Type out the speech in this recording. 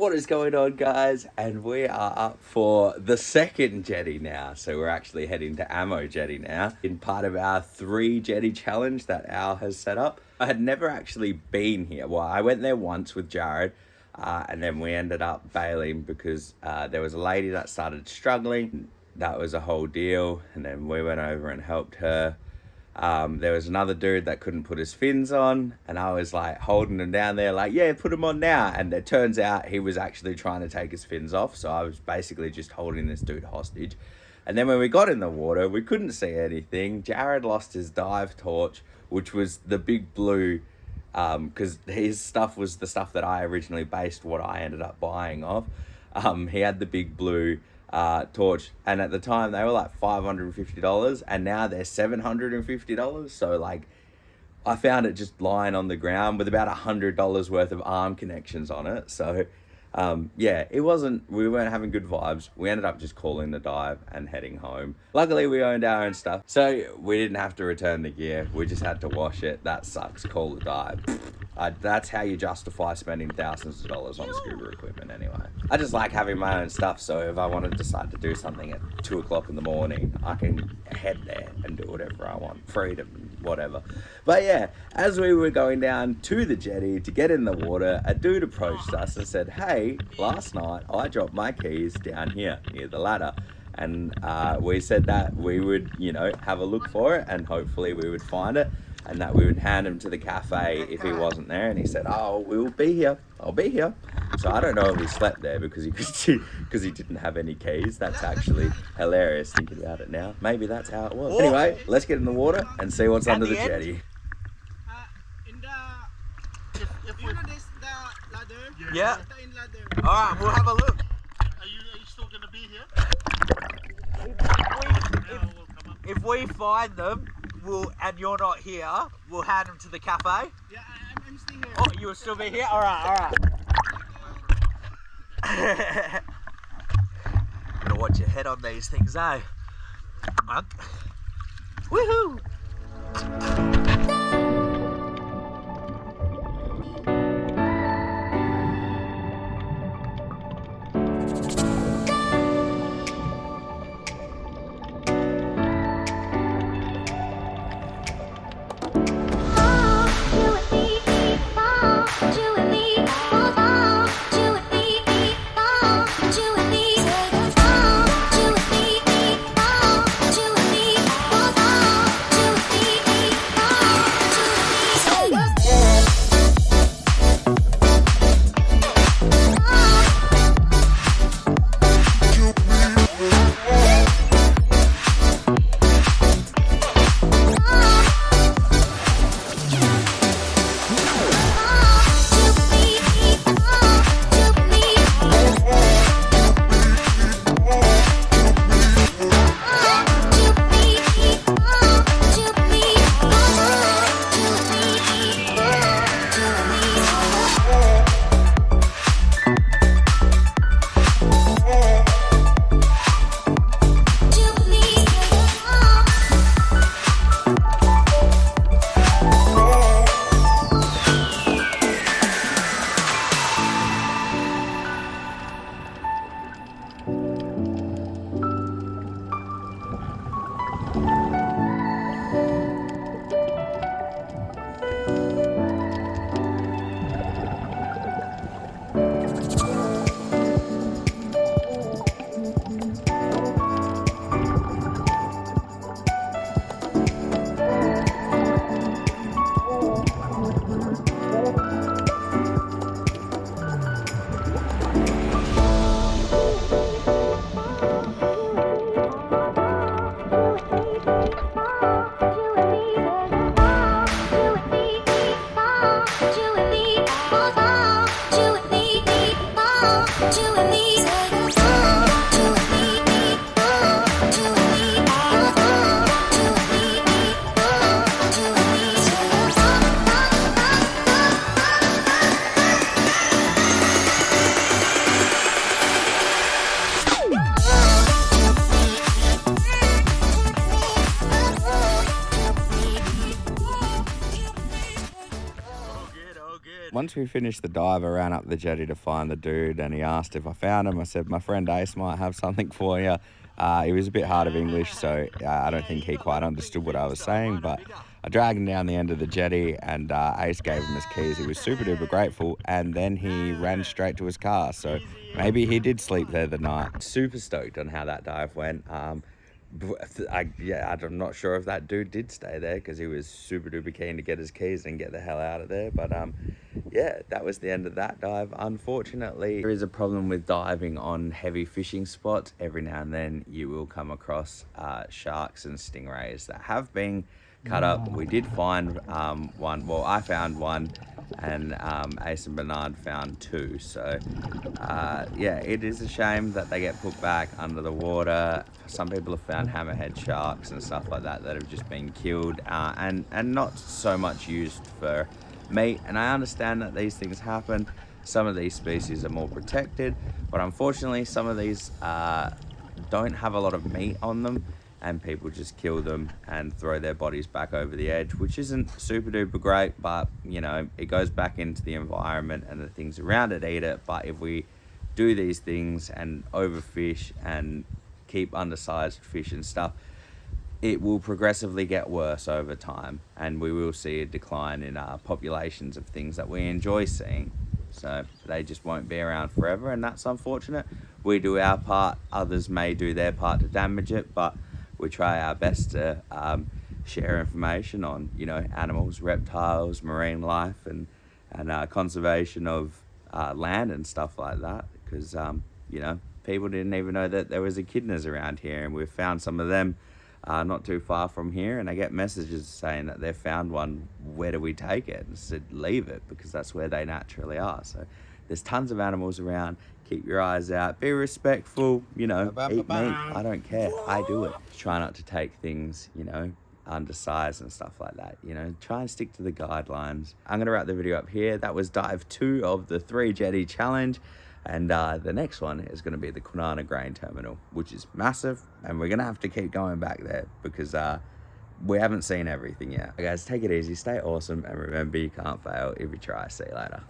What is going on, guys? And we are up for the second jetty now. So we're actually heading to Ammo Jetty now in part of our 3 jetty challenge that Al has set up. I had never actually been here. Well, I went there once with Jared and then we ended up bailing because there was a lady that started struggling. That was a whole deal. And then we went over and helped her. There was another dude that couldn't put his fins on, and I was like holding him down there like, yeah, put him on now. And it turns out he was actually trying to take his fins off, so I was basically just holding this dude hostage. And then when we got in the water, we couldn't see anything. Jared lost his dive torch, which was the big blue, because his stuff was the stuff that I originally based what I ended up buying off. He had the big blue torch, and at the time they were like $550 and now they're $750. So like I found it just lying on the ground with about $100 worth of arm connections on it. So yeah, we weren't having good vibes. We ended up just calling the dive and heading home. Luckily we owned our own stuff, so we didn't have to return the gear. We just had to wash it. That sucks. Call the dive. That's how you justify spending thousands of dollars on scuba equipment anyway. I just like having my own stuff, so if I want to decide to do something at 2 o'clock in the morning, I can head there and do whatever I want. Freedom, whatever. But yeah, as we were going down to the jetty to get in the water, a dude approached us and said, hey, last night I dropped my keys down here near the ladder. And we said that we would, have a look for it and hopefully we would find it, and that we would hand him to the cafe if he wasn't there. And he said, oh, we'll be here. I'll be here. So I don't know if he slept there because he didn't have any keys. That's actually hilarious thinking about it now. Maybe that's how it was. Anyway, let's get in the water and see what's under the jetty. Yeah. All right, we'll have a look. Are you still going to be here? If we find them, and you're not here, we'll hand them to the cafe. Yeah, I'm still here. Oh, you will still be here? All right. Gotta watch your head on these things, eh? Woohoo! once we finished the dive, I ran up the jetty to find the dude, and he asked if I found him. I said, my friend Ace might have something for you. He was a bit hard of English, so I don't think he quite understood what I was saying, but I dragged him down the end of the jetty, and Ace gave him his keys. He was super duper grateful, and then he ran straight to his car, so maybe he did sleep there the night. Super stoked on how that dive went. I'm not sure if that dude did stay there, because he was super duper keen to get his keys and get the hell out of there. But yeah, that was the end of that dive. Unfortunately, there is a problem with diving on heavy fishing spots. Every now and then you will come across sharks and stingrays that have been cut up. We did find one. Well, I found one, and Ace and Bernard found two. So yeah, it is a shame that they get put back under the water. Some people have found hammerhead sharks and stuff like that that have just been killed and not so much used for meat. And I understand that these things happen. Some of these species are more protected, but unfortunately some of these don't have a lot of meat on them, and people just kill them and throw their bodies back over the edge, which isn't super duper great, but you know, it goes back into the environment and the things around it eat it. But if we do these things and overfish and keep undersized fish and stuff, it will progressively get worse over time, and we will see a decline in populations of things that we enjoy seeing. So they just won't be around forever, and that's unfortunate. We do our part, others may do their part to damage it, but we try our best to share information on, you know, animals, reptiles, marine life, and conservation of land and stuff like that, because you know, people didn't even know that there was echidnas around here, and we've found some of them not too far from here, and I get messages saying that they've found one. Where do we take it? And I said, leave it, because that's where they naturally are. So there's tons of animals around. Keep your eyes out, be respectful, you know, eat meat. I don't care, I do it. Try not to take things, you know, undersized and stuff like that. You know, try and stick to the guidelines. I'm gonna wrap the video up here. That was dive 2 of the 3 jetty challenge. And the next one is going to be the Kwinana grain terminal, which is massive, and we're going to have to keep going back there because we haven't seen everything yet. Okay, guys, take it easy, stay awesome, and remember, you can't fail if you try. See you later.